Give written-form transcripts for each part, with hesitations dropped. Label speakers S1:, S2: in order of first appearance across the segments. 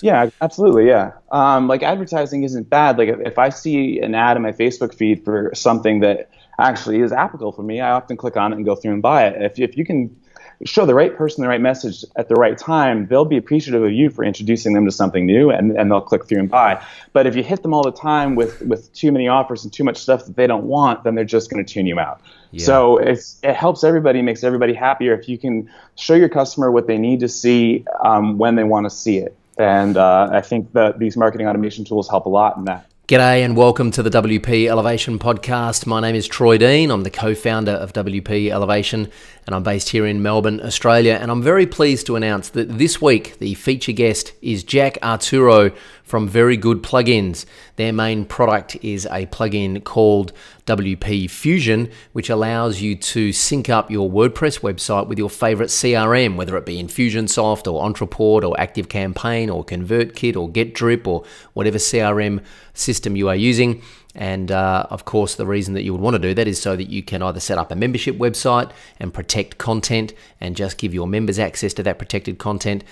S1: Yeah, absolutely. Yeah. Like advertising isn't bad. Like if I see an ad in my Facebook feed for something that actually is applicable for me, I often click on it and go through and buy it. If you can show the right person the right message at the right time, they'll be appreciative of you for introducing them to something new, and they'll click through and buy. But if you hit them all the time with too many offers and too much stuff that they don't want, then they're just going to tune you out.
S2: Yeah.
S1: So it helps everybody, makes everybody happier if you can show your customer what they need to see when they want to see it. And I think that these marketing automation tools help a lot in that.
S2: G'day and welcome to the WP Elevation podcast. My name is Troy Dean. I'm the co-founder of WP Elevation and I'm based here in Melbourne, Australia. And I'm very pleased to announce that this week the feature guest is Jack Arturo from Very Good Plugins. Their main product is a plugin called WP Fusion, which allows you to sync up your WordPress website with your favorite CRM, whether it be Infusionsoft or Entreport or ActiveCampaign or ConvertKit or GetDrip or whatever CRM system you are using. And of course, the reason that you would want to do that is so that you can either set up a membership website and protect content and just give your members access to that protected content,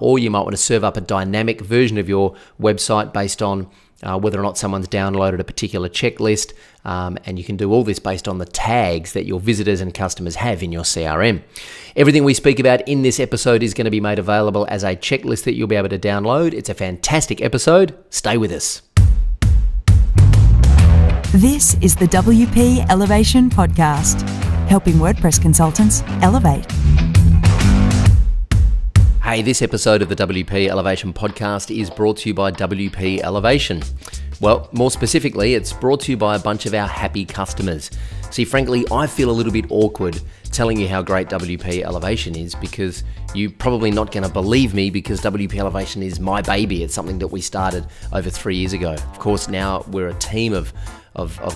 S2: or you might want to serve up a dynamic version of your website based on whether or not someone's downloaded a particular checklist, and you can do all this based on the tags that your visitors and customers have in your CRM. Everything we speak about in this episode is going to be made available as a checklist that you'll be able to download. It's a fantastic episode. Stay with us.
S3: This is the WP Elevation Podcast, helping WordPress consultants elevate.
S2: Hey, this episode of the WP Elevation Podcast is brought to you by WP Elevation. Well, more specifically, it's brought to you by a bunch of our happy customers. See, frankly, I feel a little bit awkward telling you how great WP Elevation is because you're probably not going to believe me because WP Elevation is my baby. It's something that we started over 3 years ago. Of course, now we're a team of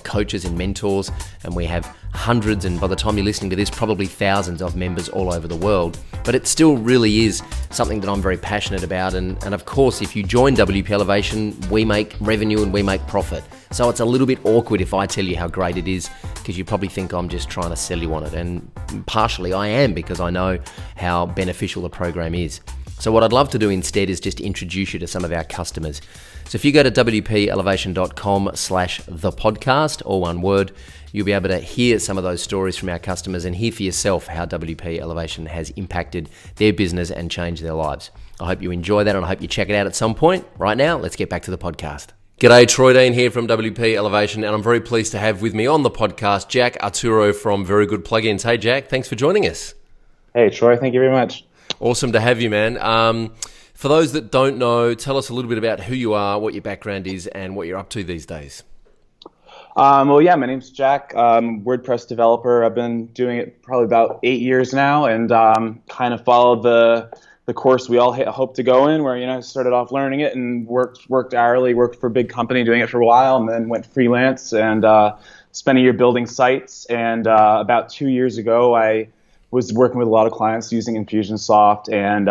S2: coaches and mentors, and we have hundreds, and by the time you're listening to this, probably thousands of members all over the world. But it still really is something that I'm very passionate about. And of course, if you join WP Elevation, we make revenue and we make profit. So it's a little bit awkward if I tell you how great it is, because you probably think I'm just trying to sell you on it. And partially I am, because I know how beneficial the program is. So what I'd love to do instead is just introduce you to some of our customers. So if you go to wpelevation.com/thepodcast, all one word, you'll be able to hear some of those stories from our customers and hear for yourself how WP Elevation has impacted their business and changed their lives. I hope you enjoy that and I hope you check it out at some point. Right now, let's get back to the podcast. G'day, Troy Dean here from WP Elevation, and I'm very pleased to have with me on the podcast Jack Arturo from Very Good Plugins. Hey Jack, thanks for joining us.
S1: Hey Troy, thank you very much.
S2: Awesome to have you, man. For those that don't know, tell us a little bit about who you are, what your background is, and what you're up to these days.
S1: Well, yeah, my name's Jack. I'm a WordPress developer. I've been doing it probably about 8 years now, and kind of followed the course we all hope to go in, where I started off learning it and worked hourly, worked for a big company doing it for a while, and then went freelance and spent a year building sites. And about 2 years ago, I was working with a lot of clients using Infusionsoft and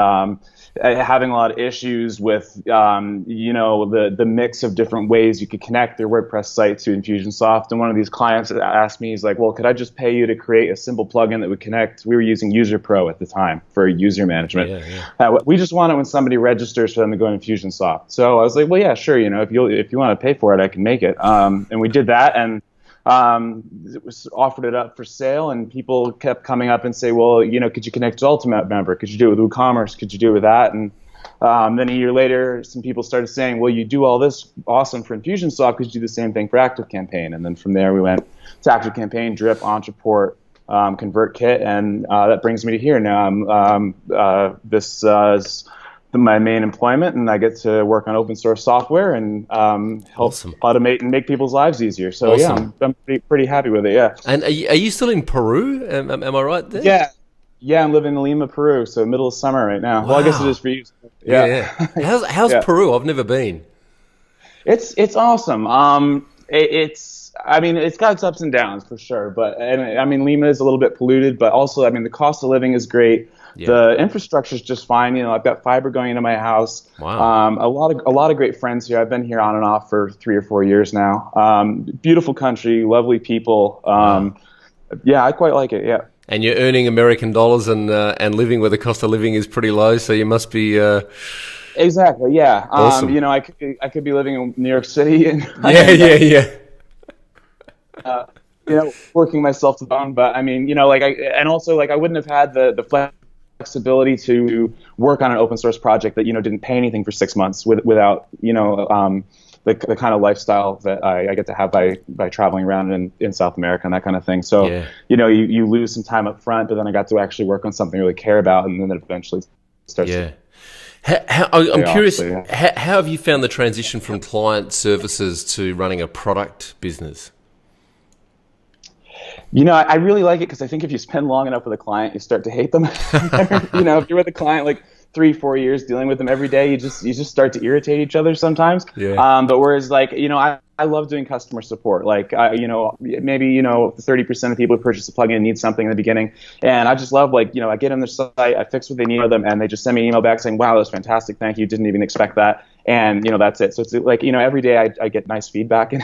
S1: having a lot of issues with the mix of different ways you could connect their WordPress site to Infusionsoft. And one of these clients asked me, he's like, well, could I just pay you to create a simple plugin that would connect? We were using User Pro at the time for user management. We just want it when somebody registers for them to go to Infusionsoft. So I was like, well, yeah, sure. If you want to pay for it, I can make it. And we did that, and it was offered it up for sale, and people kept coming up and say, well, could you connect to Ultimate Member? Could you do it with WooCommerce? Could you do it with that? And then a year later, some people started saying, well, you do all this awesome for Infusionsoft, could you do the same thing for ActiveCampaign? And then from there, we went to ActiveCampaign, Drip, Entreport, ConvertKit, and that brings me to here now. This is my main employment, and I get to work on open source software and help automate and make people's lives easier. So yeah, I'm pretty happy with it. Yeah. And
S2: are you still in Peru? Am I right there?
S1: Yeah, I'm living in Lima, Peru. So middle of summer right now. Wow. Well, I guess it is for you.
S2: Yeah. How's Peru? I've never been.
S1: It's awesome. It's got its ups and downs for sure, but Lima is a little bit polluted, but also the cost of living is great. Yeah. The infrastructure is just fine. I've got fiber going into my house.
S2: Wow.
S1: A lot of great friends here. I've been here on and off for 3 or 4 years now. Beautiful country, lovely people. Yeah, I quite like it. Yeah.
S2: And you're earning American dollars and living where the cost of living is pretty low, so you must be
S1: Exactly. Yeah.
S2: Awesome.
S1: I could be living in New York City and
S2: Yeah.
S1: working myself to the bone. But I mean, and also I wouldn't have had the flexibility to work on an open source project that didn't pay anything for 6 months without the kind of lifestyle that I get to have by traveling around in South America and that kind of thing. So you lose some time up front, but then I got to actually work on something I really care about, and then it eventually starts.
S2: Yeah. I'm curious,
S1: off,
S2: how have you found the transition from client services to running a product business?
S1: I really like it because I think if you spend long enough with a client, you start to hate them. If you're with a client like 3-4 years dealing with them every day, you just start to irritate each other sometimes.
S2: Yeah.
S1: But whereas I love doing customer support. Maybe 30% of people who purchase a plugin need something in the beginning, and I just love I get on their site, I fix what they need of them, and they just send me an email back saying, "Wow, that was fantastic, thank you, didn't even expect that." And that's it. So it's every day I get nice feedback, and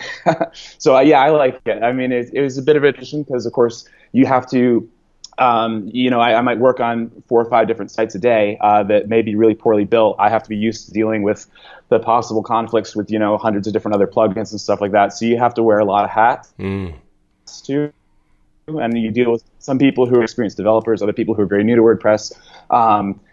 S1: so I like it. I mean, it was a bit of an addition because of course you have to. I might work on 4 or 5 different sites a day that may be really poorly built. I have to be used to dealing with the possible conflicts with hundreds of different other plugins and stuff like that. So you have to wear a lot of hats too, and you deal with some people who are experienced developers, other people who are very new to WordPress.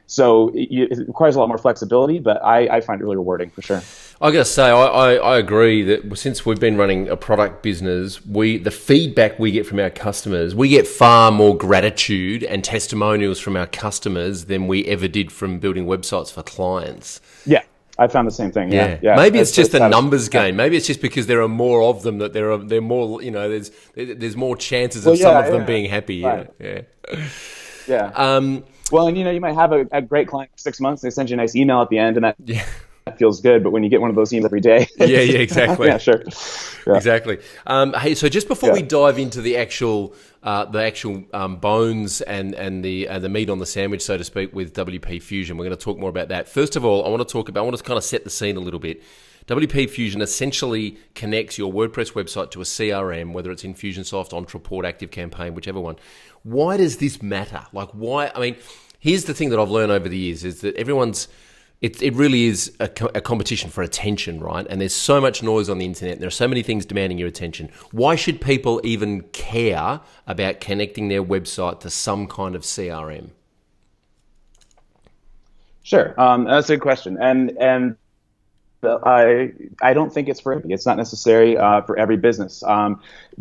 S1: So it requires a lot more flexibility, but I find it really rewarding for sure.
S2: I gotta say, I agree that since we've been running a product business, the feedback we get from our customers, we get far more gratitude and testimonials from our customers than we ever did from building websites for clients.
S1: Yeah, I found the same thing. Yeah.
S2: Maybe it's just a numbers game. Maybe it's just because there are more of them that they're more. There's more chances of some of them being happy.
S1: Right.
S2: Yeah.
S1: Well, and you might have a great client for 6 months. They send you a nice email at the end, and that feels good. But when you get one of those emails every day,
S2: exactly.
S1: Yeah, sure. Yeah.
S2: Exactly. Hey, so just before we dive into the actual bones and the meat on the sandwich, so to speak, with WP Fusion, we're going to talk more about that. First of all, I want to kind of set the scene a little bit. WP Fusion essentially connects your WordPress website to a CRM, whether it's Infusionsoft, Ontraport, ActiveCampaign, whichever one. Why does this matter? Why? I mean, here's the thing that I've learned over the years is that it really is a competition for attention, right? And there's so much noise on the internet. And there are so many things demanding your attention. Why should people even care about connecting their website to some kind of CRM?
S1: Sure, that's a good question, and I don't think it's for everybody. It's not necessary for every business.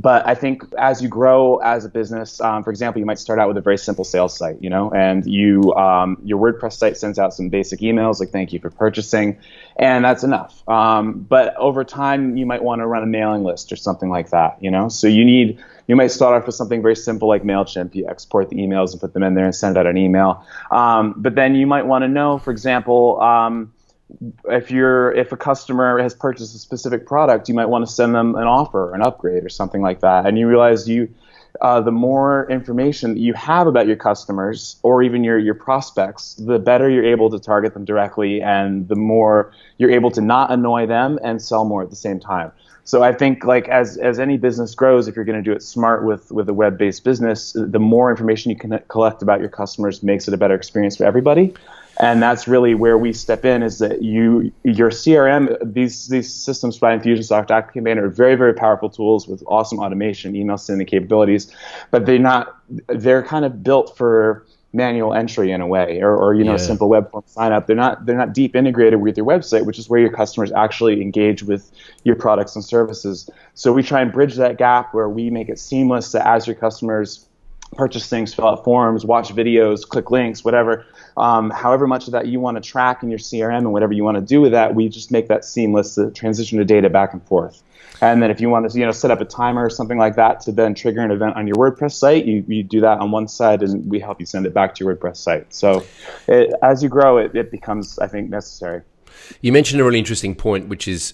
S1: But I think as you grow as a business, for example, you might start out with a very simple sales site, and your WordPress site sends out some basic emails like "Thank you for purchasing," and that's enough. But over time, you might want to run a mailing list or something like that, So you might start off with something very simple like MailChimp. You export the emails and put them in there and send out an email. But then you might want to know, for example, if a customer has purchased a specific product, you might want to send them an offer, an upgrade, or something like that. And you realize the more information that you have about your customers or even your prospects, the better you're able to target them directly, and the more you're able to not annoy them and sell more at the same time. So I think as any business grows, if you're going to do it smart with a web-based business, the more information you can collect about your customers makes it a better experience for everybody. And that's really where we step in, is that your CRM, these systems by Infusionsoft, ActiveCampaign are very, very powerful tools with awesome automation, email sending capabilities, but they're kind of built for manual entry in a way, or a simple web form sign up. They're not deep integrated with your website, which is where your customers actually engage with your products and services. So we try and bridge that gap where we make it seamless that as your customers purchase things, fill out forms, watch videos, click links, whatever, however much of that you want to track in your CRM and whatever you want to do with that, we just make that seamless, the transition of data back and forth. And then if you want to set up a timer or something like that to then trigger an event on your WordPress site, you do that on one side, and we help you send it back to your WordPress site. So as you grow, it becomes, I think, necessary.
S2: You mentioned a really interesting point, which is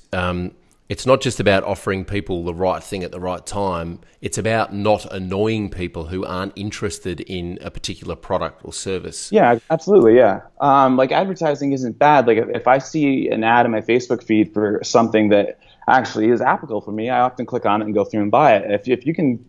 S2: it's not just about offering people the right thing at the right time. It's about not annoying people who aren't interested in a particular product or service.
S1: Yeah, absolutely. Yeah. Advertising isn't bad. If I see an ad in my Facebook feed for something that actually is applicable for me, I often click on it and go through and buy it. If you can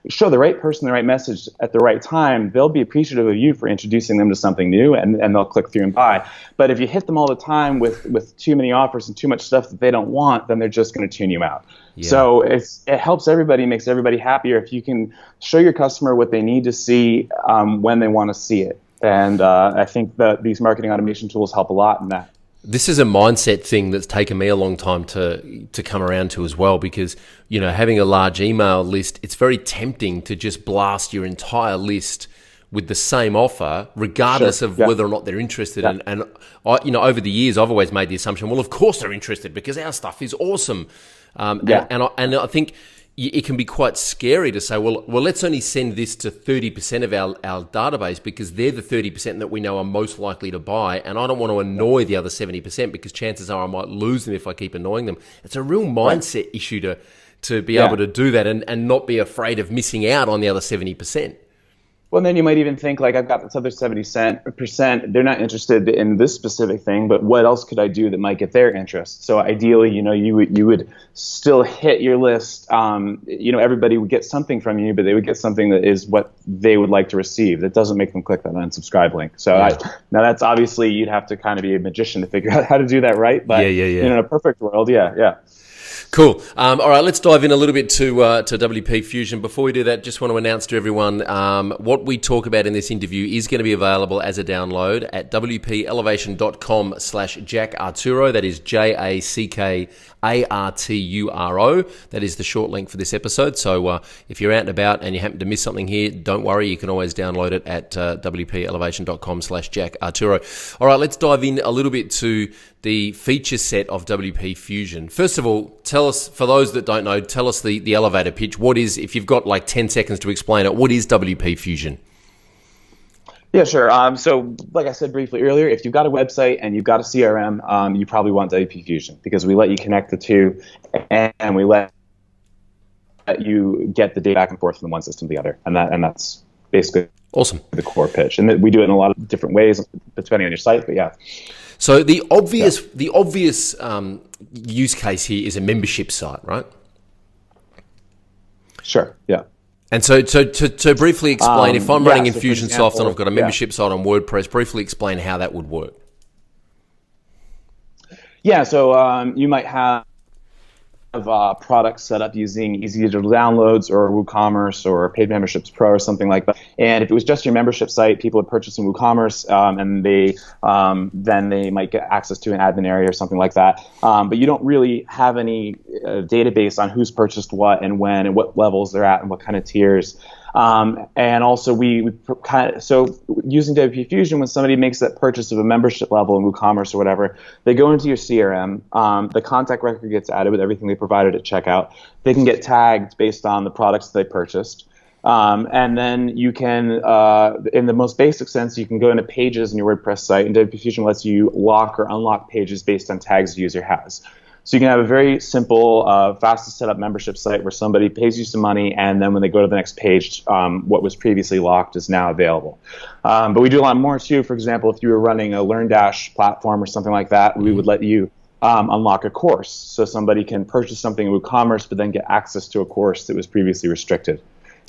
S1: show the right person the right message at the right time, they'll be appreciative of you for introducing them to something new, and they'll click through and buy. But if you hit them all the time with too many offers and too much stuff that they don't want, then they're just going to tune you out. Yeah. So it helps everybody, makes everybody happier if you can show your customer what they need to see when they want to see it. And I think that these marketing automation tools help a lot in that.
S2: This is a mindset thing that's taken me a long time to come around to as well, because, having a large email list, it's very tempting to just blast your entire list with the same offer, regardless of whether or not they're interested. Yeah. And I, over the years, I've always made the assumption, well, of course they're interested because our stuff is awesome. And I think it can be quite scary to say, well, let's only send this to 30% of our database because they're the 30% that we know are most likely to buy, and I don't want to annoy the other 70% because chances are I might lose them if I keep annoying them. It's a real mindset issue to be able to do that and not be afraid of missing out on the other 70%.
S1: Well, then you might even think, like, I've got this other 70%. They're not interested in this specific thing, but what else could I do that might get their interest? So ideally, you would still hit your list. Everybody would get something from you, but they would get something that is what they would like to receive. That doesn't make them click that unsubscribe link. So now that's obviously, you'd have to kind of be a magician to figure out how to do that right. But in a perfect world, yeah.
S2: Cool. All right, let's dive in a little bit to WP Fusion. Before we do that, just want to announce to everyone what we talk about in this interview is going to be available as a download at wpelevation.com/Jack Arturo. That is JACKARTURO. That is the short link for this episode. So if you're out and about and you happen to miss something here, don't worry. You can always download it at wpelevation.com/Jack Arturo. All right, let's dive in a little bit to the feature set of WP Fusion. First of all, tell us, for those that don't know, tell us the elevator pitch. What is, if you've got like 10 seconds to explain it, what is WP Fusion?
S1: Yeah, sure. So like I said briefly earlier, if you've got a website and you've got a CRM, you probably want WP Fusion because we let you connect the two and we let you get the data back and forth from one system to the other. And that's basically
S2: awesome.
S1: The core pitch. And we do it in a lot of different ways depending on your site, but yeah.
S2: So the obvious use case here is a membership site, right?
S1: Sure. Yeah.
S2: And so to briefly explain, if I'm running Infusionsoft and I've got a membership site on WordPress, briefly explain how that would work.
S1: Yeah. So you might have products set up using Easy Digital Downloads or WooCommerce or Paid Memberships Pro or something like that. And if it was just your membership site, people would purchase in WooCommerce and then they might get access to an admin area or something like that. But you don't really have any database on who's purchased what and when and what levels they're at and what kind of tiers. And also so using WP Fusion, when somebody makes that purchase of a membership level in WooCommerce or whatever, they go into your CRM, the contact record gets added with everything they provided at checkout. They can get tagged based on the products they purchased. And then you can, in the most basic sense, you can go into pages in your WordPress site, and WP Fusion lets you lock or unlock pages based on tags the user has. So you can have a very simple, fast to set up membership site where somebody pays you some money, and then when they go to the next page, what was previously locked is now available. But we do a lot more too. For example, if you were running a LearnDash platform or something like that, we would let you unlock a course. So somebody can purchase something in WooCommerce, but then get access to a course that was previously restricted.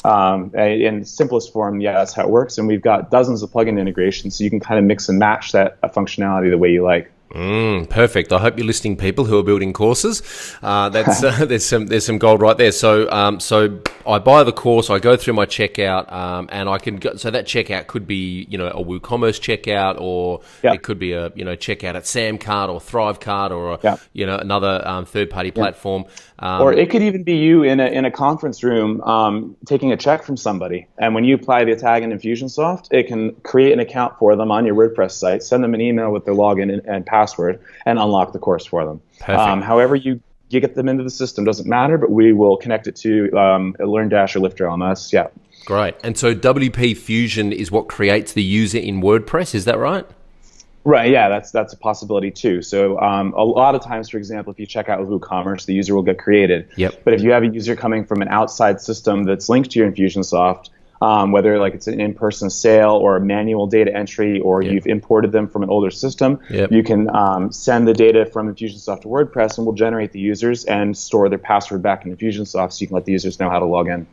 S1: In simplest form, that's how it works. And we've got dozens of plugin integrations, so you can kind of mix and match that functionality the way you like.
S2: Perfect. I hope you're listening, people who are building courses. There's some gold right there. So I buy the course, I go through my checkout, and I can go. So that checkout could be, a WooCommerce checkout, or it could be a checkout at Samcart or Thrivecart or another third-party platform.
S1: Or it could even be you in a conference room taking a check from somebody, and when you apply the tag in Infusionsoft, it can create an account for them on your WordPress site, send them an email with their login and password, and unlock the course for them. However you get them into the system doesn't matter, but we will connect it to LearnDash or Lifter LMS. Yeah.
S2: Great. And so WP Fusion is what creates the user in WordPress. Is that right?
S1: Right, yeah, that's a possibility too. So a lot of times, for example, if you check out with WooCommerce, the user will get created.
S2: Yep.
S1: But if you have a user coming from an outside system that's linked to your Infusionsoft, whether like it's an in-person sale or a manual data entry, or you've imported them from an older system, you can send the data from Infusionsoft to WordPress, and we'll generate the users and store their password back in Infusionsoft, so you can let the users know how to log in.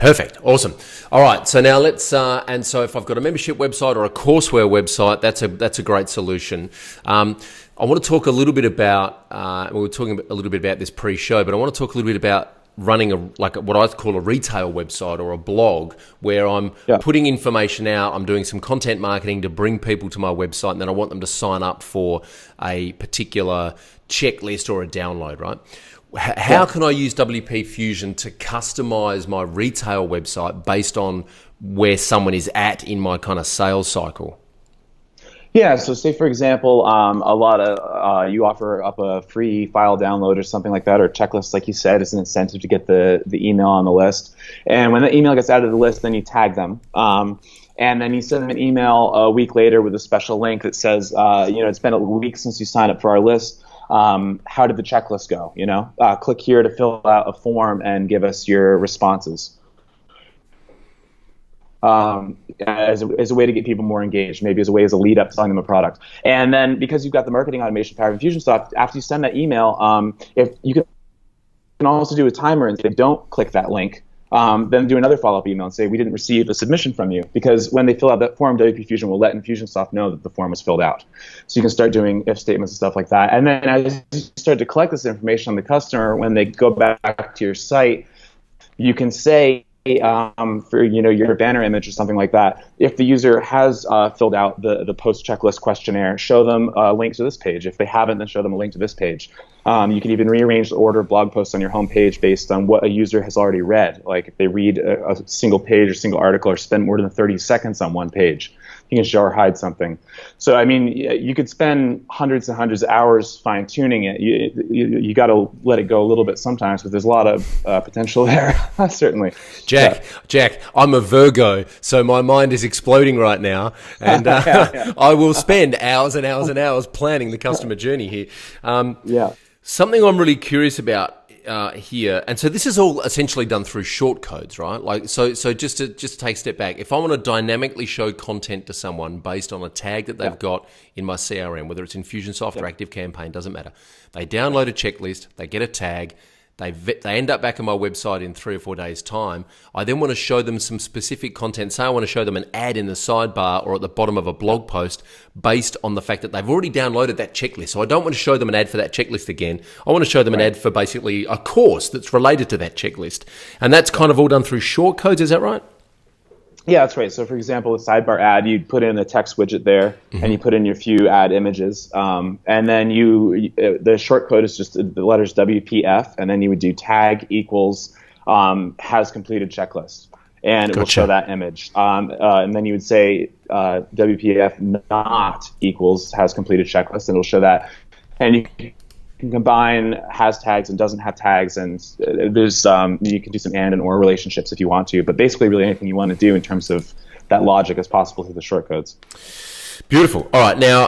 S2: Perfect. Awesome. All right. So now let's, and so if I've got a membership website or a courseware website, that's a great solution. I want to talk a little bit about, we were talking a little bit about this pre-show, but I want to talk a little bit about running what I call a retail website or a blog, where I'm putting information out, I'm doing some content marketing to bring people to my website, and then I want them to sign up for a particular checklist or a download, right? How can I use WP Fusion to customize my retail website based on where someone is at in my kind of sales cycle?
S1: Yeah, so say for example, a lot of you offer up a free file download or something like that, or checklist, like you said, as an incentive to get the email on the list. And when the email gets added to the list, then you tag them. And then you send them an email a week later with a special link that says, it's been a week since you signed up for our list. How did the checklist go? Click here to fill out a form and give us your responses. As a way to get people more engaged, maybe as a lead up to selling them a product. And then because you've got the marketing automation power of Infusionsoft, after you send that email, if you can also do a timer, and if they don't click that link, then do another follow-up email and say, we didn't receive a submission from you. Because when they fill out that form, WP Fusion will let Infusionsoft know that the form was filled out. So you can start doing if statements and stuff like that. And then as you start to collect this information on the customer, when they go back to your site, you can say, for your banner image or something like that, if the user has filled out the post checklist questionnaire, show them a link to this page. If they haven't, then show them a link to this page. You can even rearrange the order of blog posts on your homepage based on what a user has already read. Like if they read a single page or single article or spend more than 30 seconds on one page, you can show or hide something. So, I mean, you could spend hundreds and hundreds of hours fine-tuning it. You got to let it go a little bit sometimes, but there's a lot of potential there, certainly.
S2: Jack, I'm a Virgo, so my mind is exploding right now, and I will spend hours and hours and hours planning the customer journey here. Something I'm really curious about here, and so this is all essentially done through shortcodes, right? Like, so just to take a step back, if I want to dynamically show content to someone based on a tag that they've got in my CRM, whether it's Infusionsoft or ActiveCampaign, doesn't matter. They download a checklist, they get a tag, they end up back on my website in 3 or 4 days' time. I then want to show them some specific content. Say I want to show them an ad in the sidebar or at the bottom of a blog post based on the fact that they've already downloaded that checklist. So I don't want to show them an ad for that checklist again. I want to show them an ad for basically a course that's related to that checklist. And that's kind of all done through shortcodes, is that right?
S1: Yeah, that's right. So, for example, a sidebar ad, you'd put in a text widget there, and you put in your few ad images, and then the short code is just the letters WPF, and then you would do tag equals has completed checklist, and it will show that image. And then you would say WPF not equals has completed checklist, and it'll show that. And you can combine has tags and doesn't have tags, and there's you can do some and or relationships if you want to, but basically really anything you want to do in terms of that logic is possible through the shortcodes.
S2: Beautiful. All right, now,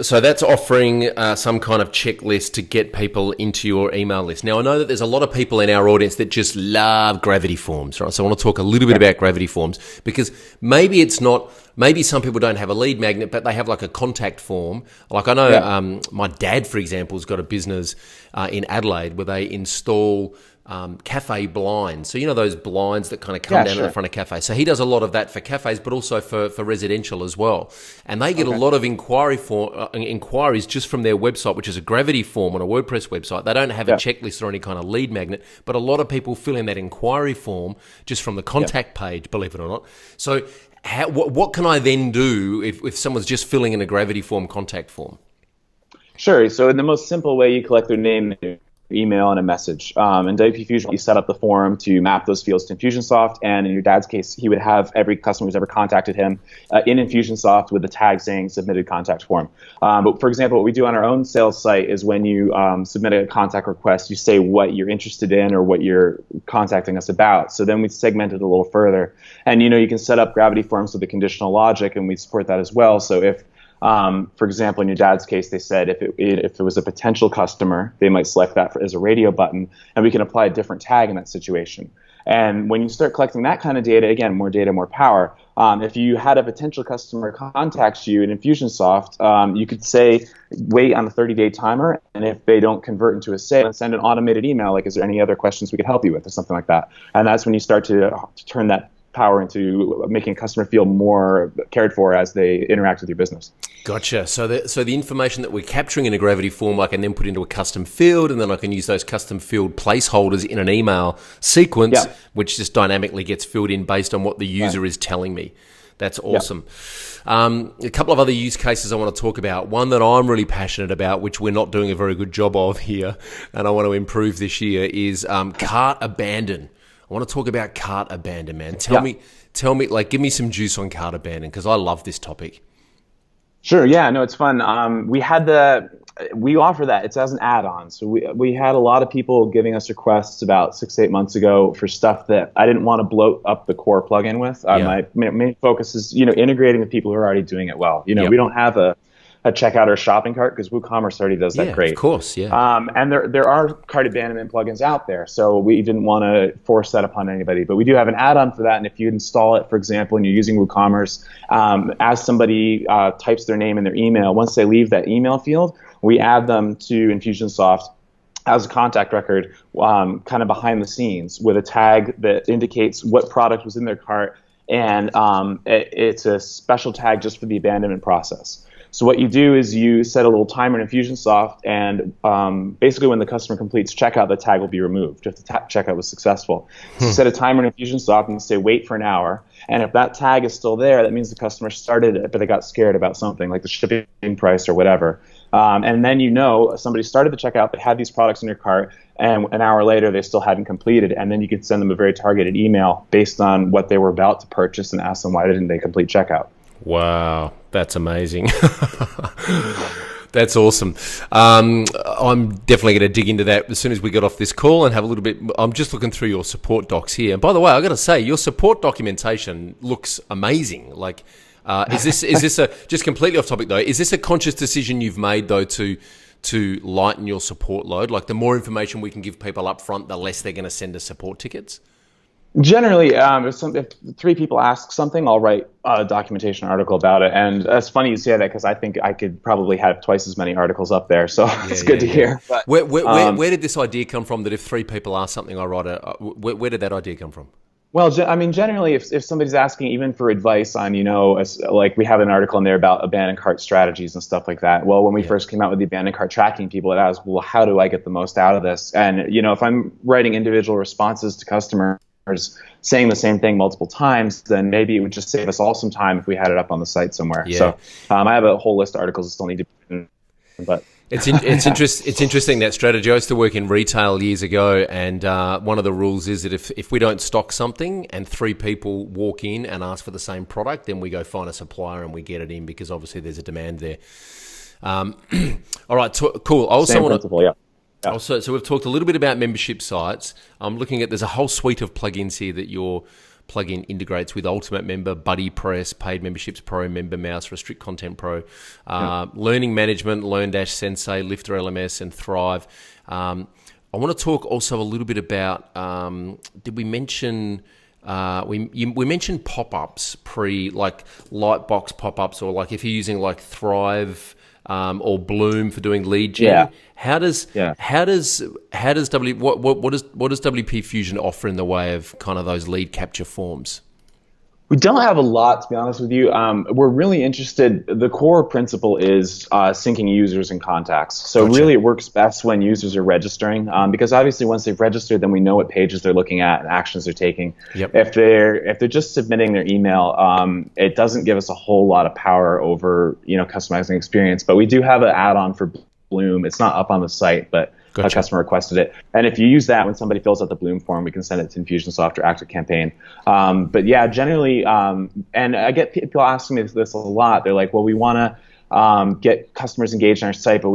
S2: so that's offering some kind of checklist to get people into your email list. Now, I know that there's a lot of people in our audience that just love gravity forms, right? So I want to talk a little bit about gravity forms, because maybe some people don't have a lead magnet, but they have like a contact form. Like I know my dad, for example, has got a business in Adelaide where they install cafe blinds. So, those blinds that kind of come down at the front of cafes. So he does a lot of that for cafes, but also for residential as well. And they get a lot of inquiries just from their website, which is a gravity form on a WordPress website. They don't have a checklist or any kind of lead magnet, but a lot of people fill in that inquiry form just from the contact page, believe it or not. So what can I then do if someone's just filling in a gravity form contact form?
S1: Sure. So in the most simple way, you collect their name, email, and a message. In WP Fusion, you set up the form to map those fields to Infusionsoft, and in your dad's case, he would have every customer who's ever contacted him in Infusionsoft with the tag saying submitted contact form. But for example, what we do on our own sales site is when you submit a contact request, you say what you're interested in or what you're contacting us about. So then we segment it a little further. And you can set up gravity forms with the conditional logic, and we support that as well. So if for example, in your dad's case, they said if it was a potential customer, they might select that as a radio button, and we can apply a different tag in that situation. And when you start collecting that kind of data, again, more data, more power. If you had a potential customer contact you in Infusionsoft, you could say, wait on a 30-day timer, and if they don't convert into a sale, send an automated email like, is there any other questions we could help you with, or something like that. And that's when you start to turn that power into making a customer feel more cared for as they interact with your business.
S2: Gotcha. So the information that we're capturing in a Gravity form, I can then put into a custom field, and then I can use those custom field placeholders in an email sequence, which just dynamically gets filled in based on what the user is telling me. That's awesome. A couple of other use cases I want to talk about. One that I'm really passionate about, which we're not doing a very good job of here, and I want to improve this year, is cart abandon. I want to talk about cart abandon, man. Tell me, like, give me some juice on cart abandon, because I love this topic.
S1: Sure. Yeah. No, it's fun. We offer that. It's as an add-on. So we had a lot of people giving us requests about 6-8 months ago for stuff that I didn't want to bloat up the core plugin with. My main focus is, integrating with people who are already doing it well. We don't have a checkout or shopping cart because WooCommerce already does that great.
S2: Of course, yeah.
S1: And there are cart abandonment plugins out there, so we didn't want to force that upon anybody. But we do have an add-on for that, and if you install it, for example, and you're using WooCommerce, as somebody types their name and their email, once they leave that email field, we add them to Infusionsoft as a contact record, kind of behind the scenes, with a tag that indicates what product was in their cart, and it's a special tag just for the abandonment process. So what you do is you set a little timer in Infusionsoft, and basically when the customer completes checkout, the tag will be removed if the checkout was successful. So set a timer in Infusionsoft and say wait for an hour, and if that tag is still there, that means the customer started it, but they got scared about something like the shipping price or whatever. And then somebody started the checkout, they had these products in their cart, and an hour later they still hadn't completed, and then you could send them a very targeted email based on what they were about to purchase and ask them why didn't they complete checkout.
S2: Wow, that's amazing. That's awesome. I'm definitely going to dig into that as soon as we get off this call and have a little bit. I'm just looking through your support docs here. And by the way, I got to say, your support documentation looks amazing. Like, is this just completely off topic though? Is this a conscious decision you've made though to lighten your support load? Like, the more information we can give people up front, the less they're going to send us support tickets?
S1: Generally, if 3 people ask something, I'll write a documentation article about it. And it's funny you say that, because I think I could probably have twice as many articles up there. So it's good to hear. But,
S2: where did this idea come from that if 3 people ask something, I write where did that idea come from?
S1: Well, generally, if somebody's asking even for advice on, like we have an article in there about abandoned cart strategies and stuff like that. Well, when we first came out with the abandoned cart tracking, people had asked, well, how do I get the most out of this? And, if I'm writing individual responses to customers saying the same thing multiple times, then maybe it would just save us all some time if we had it up on the site somewhere. Yeah. So I have a whole list of articles that still need to be written, but
S2: it's interesting, that strategy. I used to work in retail years ago, and one of the rules is that if we don't stock something and 3 people walk in and ask for the same product, then we go find a supplier and we get it in, because obviously there's a demand there. All right, cool. I also want to. Also, so we've talked a little bit about membership sites. I'm looking at, there's a whole suite of plugins here that your plugin integrates with: Ultimate Member, Buddy Press, Paid Memberships Pro, Member Mouse, Restrict Content Pro, Learning Management, LearnMagick, Lifter LMS, and Thrive. I want to talk also a little bit about, did we mention... we mentioned pop-ups like Lightbox pop-ups, or like if you're using like Thrive or Bloom for doing lead gen. What does WP Fusion offer in the way of kind of those lead capture forms?
S1: We don't have a lot, to be honest with you. We're really interested. The core principle is syncing users and contacts. So really it works best when users are registering, because obviously once they've registered, then we know what pages they're looking at and actions they're taking. Yep. If they're just submitting their email, it doesn't give us a whole lot of power over customizing experience. But we do have an add-on for Bloom. It's not up on the site, but a customer requested it. And if you use that when somebody fills out the Bloom form, we can send it to Infusionsoft or ActiveCampaign. But yeah, generally, and I get people asking me this a lot. They're like, well, we want to get customers engaged on our site, but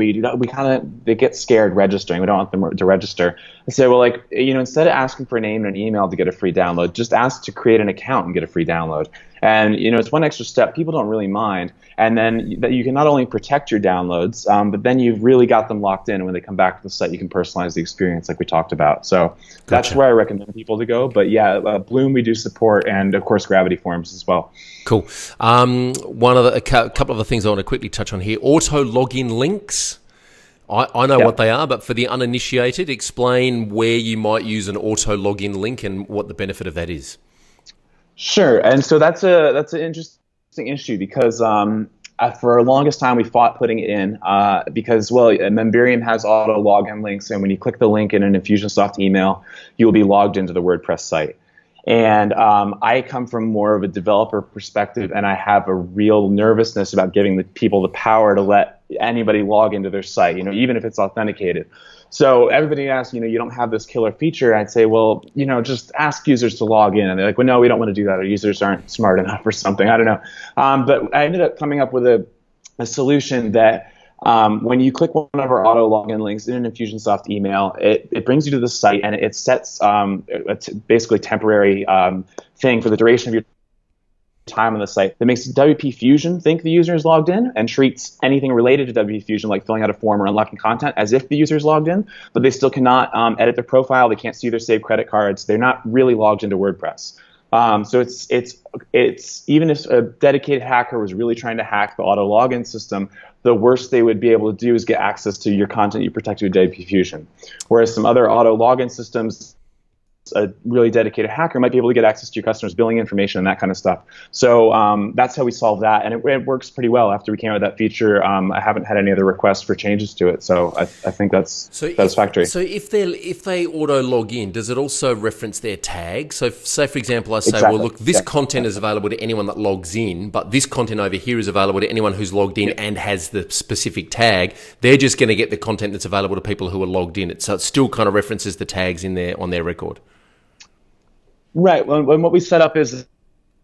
S1: they get scared registering. We don't want them to register. I say, well, like, instead of asking for a name and an email to get a free download, just ask to create an account and get a free download. And it's one extra step people don't really mind. And then that you can not only protect your downloads, but then you've really got them locked in. And when they come back to the site, you can personalize the experience like we talked about. So that's where I recommend people to go. But yeah, Bloom we do support, and of course Gravity Forms as well.
S2: Cool. A couple of the things I want to quickly touch on here. Auto login links. I know what they are, but for the uninitiated, explain where you might use an auto login link and what the benefit of that is.
S1: Sure, and so that's an interesting issue because for the longest time we fought putting it in because Memberium has auto login links, and when you click the link in an Infusionsoft email, you will be logged into the WordPress site. And I come from more of a developer perspective, and I have a real nervousness about giving the people the power to let anybody log into their site, even if it's authenticated. So everybody asks, you don't have this killer feature. I'd say, well, just ask users to log in. And they're like, well, no, we don't want to do that. Our users aren't smart enough or something. I don't know. But I ended up coming up with a solution that when you click one of our auto login links in an Infusionsoft email, it brings you to the site, and it sets basically temporary thing for the duration of your time on the site that makes WP Fusion think the user is logged in and treats anything related to WP Fusion, like filling out a form or unlocking content, as if the user is logged in, but they still cannot edit their profile. They can't see their saved credit cards. They're not really logged into WordPress. So it's even if a dedicated hacker was really trying to hack the auto login system, the worst they would be able to do is get access to your content you protected with WP Fusion. Whereas some other auto login systems, a really dedicated hacker might be able to get access to your customers' billing information and that kind of stuff. So that's how we solve that, and it works pretty well. After we came out with that feature, I haven't had any other requests for changes to it, so I think that's satisfactory.
S2: So if they auto log in, does it also reference their tag? So say, for example, I say,
S1: Exactly.
S2: well, look, this content is available to anyone that logs in, but this content over here is available to anyone who's logged in and has the specific tag. They're just going to get the content that's available to people who are logged in. So it still kind of references the tags in there on their record.
S1: Right. When what we set up is,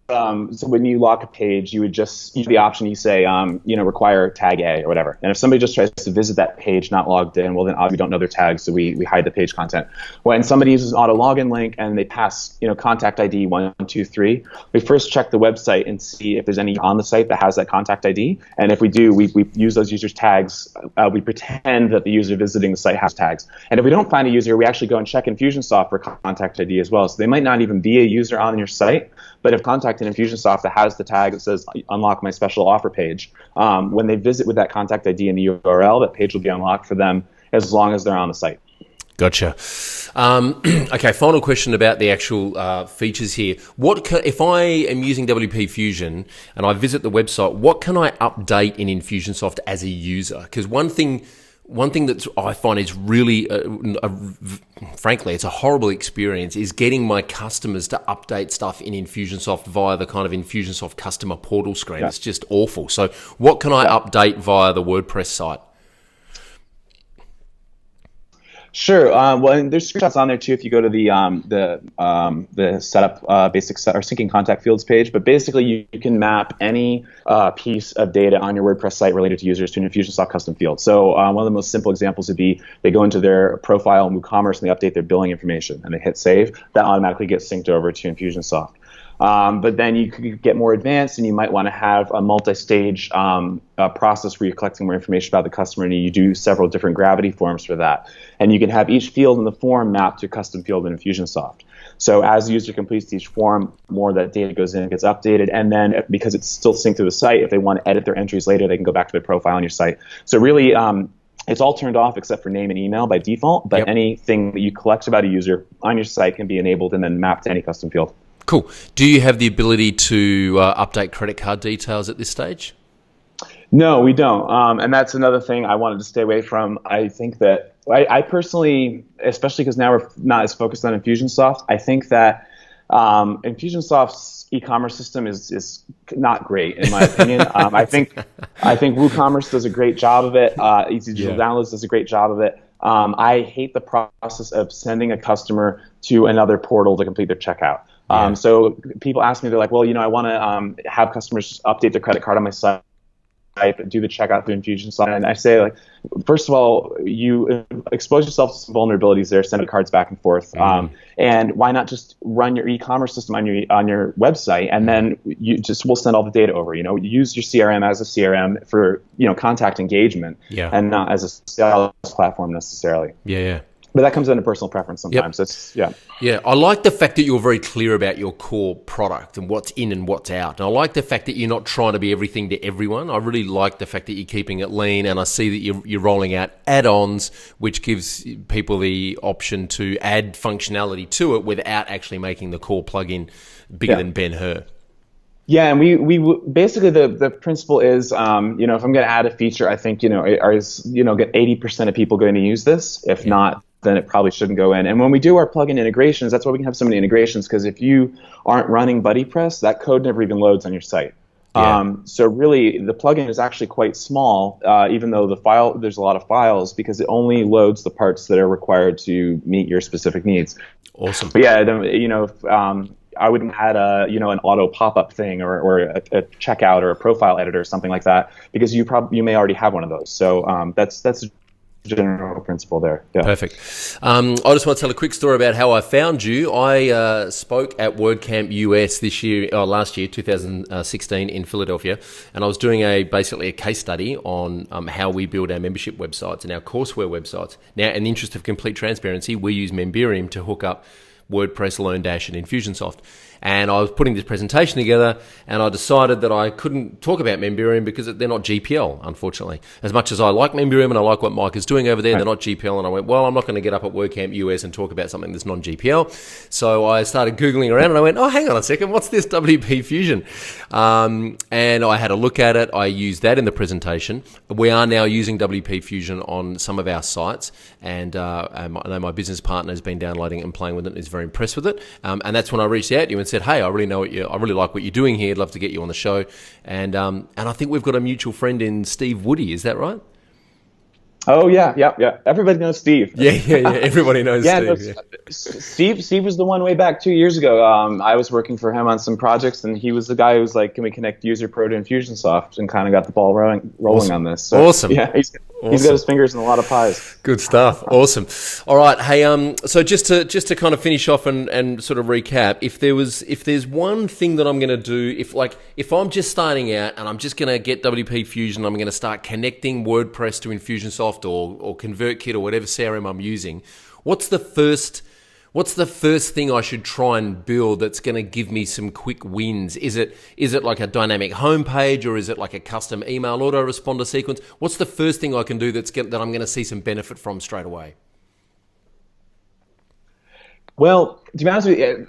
S1: so when you lock a page, you would just use the option, you say, require tag A or whatever. And if somebody just tries to visit that page not logged in, well, then obviously we don't know their tags, so we hide the page content. When somebody uses an auto login link and they pass, contact ID 123, we first check the website and see if there's any on the site that has that contact ID. And if we do, we use those users' tags. We pretend that the user visiting the site has tags. And if we don't find a user, we actually go and check Infusionsoft for contact ID as well. So they might not even be a user on your site, but if contact in Infusionsoft that has the tag that says unlock my special offer page, when they visit with that contact ID in the URL, that page will be unlocked for them as long as they're on the site.
S2: Gotcha. Okay, final question about the actual features here. If I am using WP Fusion and I visit the website, what can I update in Infusionsoft as a user? Because one thing that I find is really, frankly, it's a horrible experience, is getting my customers to update stuff in Infusionsoft via the kind of Infusionsoft customer portal screen. Yeah. It's just awful. So what can I update via the WordPress site?
S1: Sure. Well, there's screenshots on there too if you go to the setup basic set or syncing contact fields page. But basically, you can map any piece of data on your WordPress site related to users to an Infusionsoft custom field. So one of the most simple examples would be they go into their profile in WooCommerce and they update their billing information and they hit save. That automatically gets synced over to Infusionsoft. But then you could get more advanced and you might want to have a multi-stage process where you're collecting more information about the customer, and you do several different gravity forms for that. And you can have each field in the form mapped to a custom field in Infusionsoft. So as the user completes each form, more of that data goes in and gets updated. And then because it's still synced to the site, if they want to edit their entries later, they can go back to their profile on your site. So really, it's all turned off except for name and email by default, but anything that you collect about a user on your site can be enabled and then mapped to any custom field.
S2: Cool. Do you have the ability to update credit card details at this stage?
S1: No, we don't. And that's another thing I wanted to stay away from. I think that I personally, especially because now we're not as focused on Infusionsoft, I think that Infusionsoft's e-commerce system is not great, in my opinion. I think WooCommerce does a great job of it. Easy Digital Downloads does a great job of it. I hate the process of sending a customer to another portal to complete their checkout. So people ask me, they're like, well, I want to have customers update their credit card on my site, do the checkout through Infusionsoft. And I say, like, first of all, expose yourself to some vulnerabilities there, send cards back and forth. And why not just run your e-commerce system on your website, and then we'll send all the data over. Use your CRM as a CRM for contact engagement, and not as a sales platform necessarily.
S2: Yeah.
S1: But that comes into personal preference sometimes.
S2: Yeah, I like the fact that you're very clear about your core product and what's in and what's out. And I like the fact that you're not trying to be everything to everyone. I really like the fact that you're keeping it lean, and I see that you're rolling out add-ons, which gives people the option to add functionality to it without actually making the core plugin bigger than Ben-Hur.
S1: Yeah, and we basically the principle is, if I'm going to add a feature, I think get 80% of people going to use this. If not, then it probably shouldn't go in. And when we do our plugin integrations, that's why we can have so many integrations, because if you aren't running BuddyPress, that code never even loads on your site. So really, the plugin is actually quite small, even though there's a lot of files, because it only loads the parts that are required to meet your specific needs.
S2: Awesome.
S1: But I wouldn't add an auto pop-up thing or a checkout or a profile editor or something like that, because you may already have one of those. So that's the general principle there. Yeah.
S2: Perfect. I just want to tell a quick story about how I found you. I spoke at WordCamp US last year, 2016, in Philadelphia, and I was doing basically a case study on how we build our membership websites and our courseware websites. Now, in the interest of complete transparency, we use Memberium to hook up WordPress, LearnDash, and Infusionsoft. And I was putting this presentation together, and I decided that I couldn't talk about Memberium because they're not GPL, unfortunately. As much as I like Memberium and I like what Mike is doing over there, they're not GPL. And I went, well, I'm not going to get up at WordCamp US and talk about something that's non-GPL. So I started Googling around, and I went, oh, hang on a second, what's this WP Fusion? And I had a look at it. I used that in the presentation. We are now using WP Fusion on some of our sites, and I know my business partner has been downloading it and playing with it and is very impressed with it. And that's when I reached out to you and said, hey, I really like what you're doing here. I'd love to get you on the show. And I think we've got a mutual friend in Steve Woody. Is that right?
S1: Oh, yeah. Everybody knows Steve.
S2: Yeah. Everybody knows Steve.
S1: Steve was the one way back 2 years ago. I was working for him on some projects, and he was the guy who was like, can we connect User Pro to Infusionsoft, and kind of got the ball rolling
S2: awesome.
S1: on this. So,
S2: awesome.
S1: Yeah, he's got his fingers in a lot of pies.
S2: Good stuff. Awesome. All right. Hey, so just to kind of finish off and sort of recap, if there's one thing that I'm going to do, if I'm just starting out and I'm just going to get WP Fusion, I'm going to start connecting WordPress to Infusionsoft or ConvertKit or whatever CRM I'm using, what's the first thing I should try and build that's going to give me some quick wins? Is it like a dynamic homepage, or is it like a custom email autoresponder sequence? What's the first thing I can do that I'm going to see some benefit from straight away?
S1: Well, to be honest with you,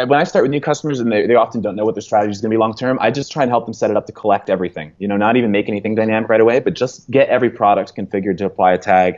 S1: when I start with new customers and they often don't know what their strategy is going to be long term, I just try and help them set it up to collect everything. Not even make anything dynamic right away, but just get every product configured to apply a tag.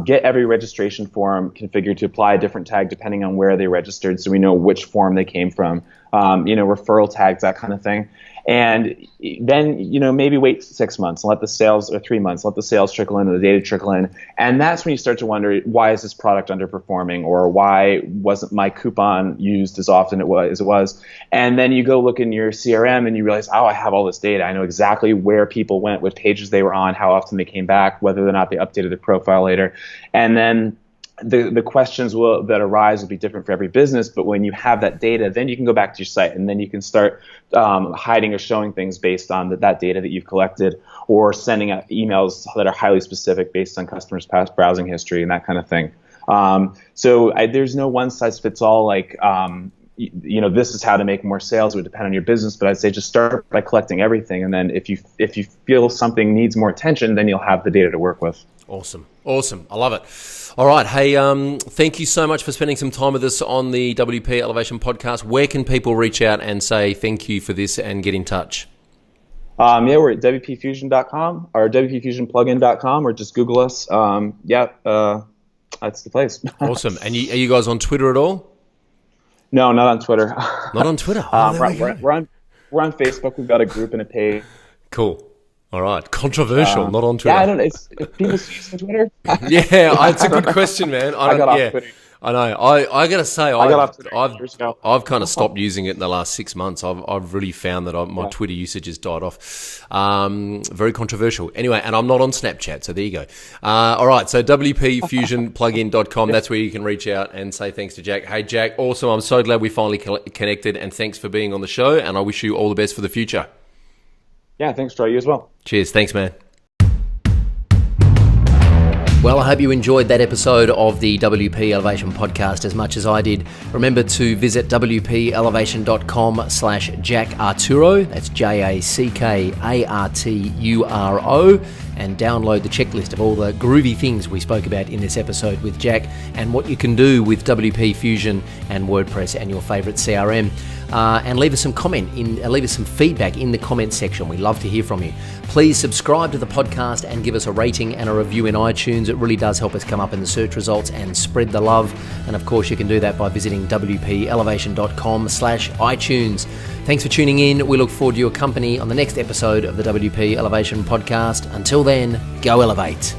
S1: Get every registration form configured to apply a different tag depending on where they registered, so we know which form they came from. Referral tags, that kind of thing. And then, maybe wait 6 months and let the sales, or 3 months, let the sales trickle in, or the data trickle in. And that's when you start to wonder, why is this product underperforming, or why wasn't my coupon used as often as it was? And then you go look in your CRM and you realize, oh, I have all this data. I know exactly where people went, what pages they were on, how often they came back, whether or not they updated their profile later. And then the questions that arise will be different for every business, but when you have that data, then you can go back to your site, and then you can start hiding or showing things based on that data that you've collected, or sending out emails that are highly specific based on customers' past browsing history and that kind of thing. There's no one-size-fits-all, this is how to make more sales. It would depend on your business, but I'd say just start by collecting everything, and then if you feel something needs more attention, then you'll have the data to work with.
S2: Awesome. I love it. All right. Hey, thank you so much for spending some time with us on the WP Elevation podcast. Where can people reach out and say thank you for this and get in touch?
S1: We're at WPFusion.com or WPFusionPlugin.com, or just Google us. That's the place.
S2: Awesome. And are you guys on Twitter at all?
S1: No, not on Twitter.
S2: Not on Twitter?
S1: We're on Facebook. We've got a group and a page.
S2: Cool. All right. Controversial, not on Twitter.
S1: Yeah, I don't know. If people see us on Twitter?
S2: Yeah, it's a good question, man.
S1: I got off Twitter.
S2: I know. I got to say,
S1: I got off today, years ago.
S2: I've kind of stopped using it in the last 6 months. I've really found that my Twitter usage has died off. Very controversial. Anyway, and I'm not on Snapchat, so there you go. All right, so wpfusionplugin.com. That's where you can reach out and say thanks to Jack. Hey, Jack, awesome. I'm so glad we finally connected, and thanks for being on the show, and I wish you all the best for the future.
S1: Yeah, thanks, Troy. You as well.
S2: Cheers. Thanks, man. Well, I hope you enjoyed that episode of the WP Elevation podcast as much as I did. Remember to visit wpelevation.com/Jack Arturo. That's JACKARTURO. And download the checklist of all the groovy things we spoke about in this episode with Jack and what you can do with WP Fusion and WordPress and your favorite CRM. And leave us some feedback in the comment section. We love to hear from you. Please subscribe to the podcast and give us a rating and a review in iTunes. It really does help us come up in the search results and spread the love. And of course, you can do that by visiting wpelevation.com/iTunes. Thanks for tuning in. We look forward to your company on the next episode of the WP Elevation podcast. Until then, go elevate.